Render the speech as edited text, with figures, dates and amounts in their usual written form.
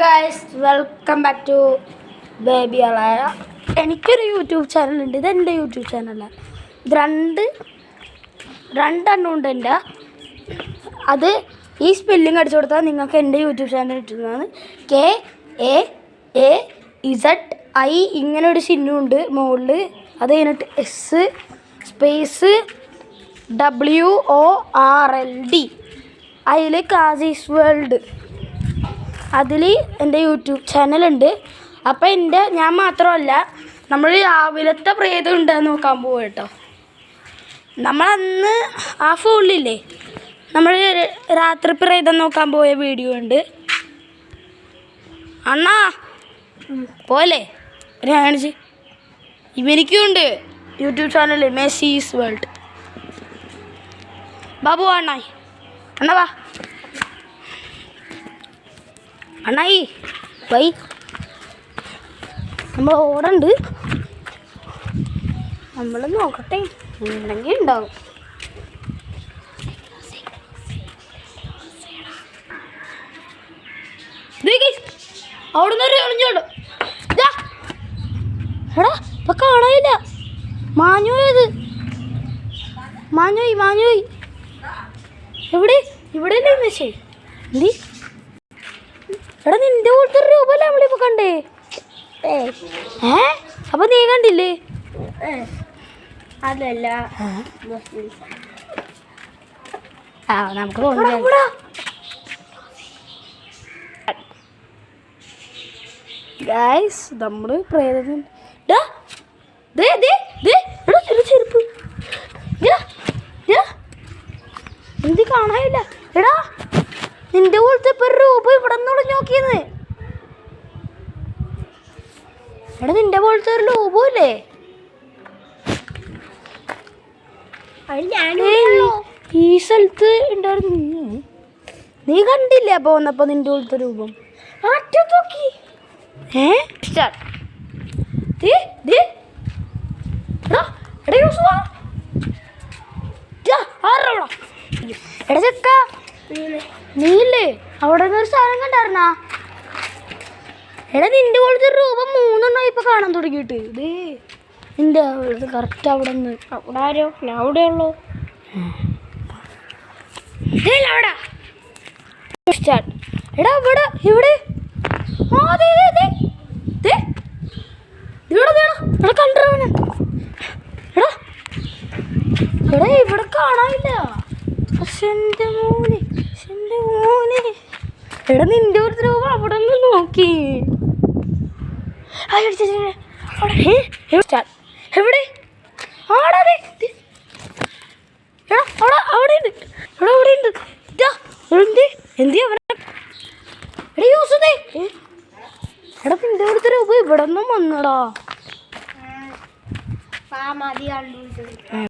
Guys welcome back to baby Alaya. എനിക്കൊരു YouTube ചാനലുണ്ട്. ഇതെൻ്റെ യൂട്യൂബ് ചാനലാണ്. ഇത് രണ്ടെണ്ണം ഉണ്ട് എൻ്റെ. അത് ഈ സ്പെല്ലിങ് അടിച്ചു കൊടുത്താൽ നിങ്ങൾക്ക് എൻ്റെ യൂട്യൂബ് ചാനൽ കിട്ടുന്നതാണ്. KAAZI ഇങ്ങനെ ഒരു ചിഹ്നമുണ്ട് മുകളിൽ. അത് കഴിഞ്ഞിട്ട് SWORLD അതിൽ കാസീസ് വേൾഡ്. അതിൽ എൻ്റെ യൂട്യൂബ് ചാനലുണ്ട്. അപ്പോൾ ഞാൻ മാത്രമല്ല, നമ്മൾ രാവിലത്തെ പ്രേതം ഉണ്ടെന്ന് നോക്കാൻ പോവുക കേട്ടോ. നമ്മളന്ന് ആ ഫോണിലില്ലേ, നമ്മൾ രാത്രി പ്രേതം നോക്കാൻ പോയ വീഡിയോ ഉണ്ട്. അണ്ണാ പോലെ കാണിച്ച് ഇവനിക്കും ഉണ്ട് YouTube channel mercies world. Babu അണ്ണായി അണ്ണ വാ അണ്ണായി വൈ. നമ്മൾ ഓടുണ്ട്, നമ്മൾ നോക്കട്ടെ ഉണ്ടെങ്കിൽ ഉണ്ടാവും. അവിടുന്ന് ഒരു ഒളിഞ്ഞോട്. എടാ ഇപ്പൊ കാണാനില്ല. മാഞ്ഞുപോയത് മാഞ്ഞുപോയി. എവിടെ ഇവിടെ അല്ലേ മെസ്സേ? എന്തി എടാ നിന്റെ പോലത്തെ ഒരു രൂപല്ലേ നമ്മളിപ്പോ കണ്ടേ? അപ്പൊ നീ കണ്ടില്ലേ? അതല്ല നമുക്ക് ഗൈസ് നമ്മള് പ്രേതത്തിന് ചെരുപ്പ് എന്ത് കാണാനില്ല. എടാ നിന്റെ പോലത്തെ ഇപ്പൊ രൂപ ഇവിടെ നിന്ന് നോക്കിയത്. എടാ നിന്റെ പോലത്തെ ഒരു രൂപല്ലേ? ഈ സ്ഥലത്ത് ഉണ്ടായിരുന്നു. നീ കണ്ടില്ലേ അപ്പൊ വന്നപ്പോ നിന്റെ പോലത്തെ രൂപം? നോക്കി എടാ ചെക്ക, നീയില്ലേ അവിടെ ഒരു സാധനം കണ്ടായിരുന്നാ? എടാ നിന്റെ പോലത്തെ രൂപം 3 ഇപ്പൊ കാണാൻ തുടങ്ങിയിട്ട്. ഇതേ നിന്റെ കറക്റ്റ് അവിടെ നിന്ന്. അവിടെ ആരോ ഞാൻ അവിടെ ഉള്ളൂ. എടാ ഇവിടെ ഇവിടെ കണ്ടവന്. എടാ ഇവിടെ കാണാനില്ല. എന്റെ മോനെ എടാ നിന്റെ ഒരു രൂപ അവിടെ നിന്ന് നോക്കി. എവിടെ അവിടെ എടാ നിന്റെ അടുത്ത രൂപ ഇവിടെ നിന്നും വന്നടാ.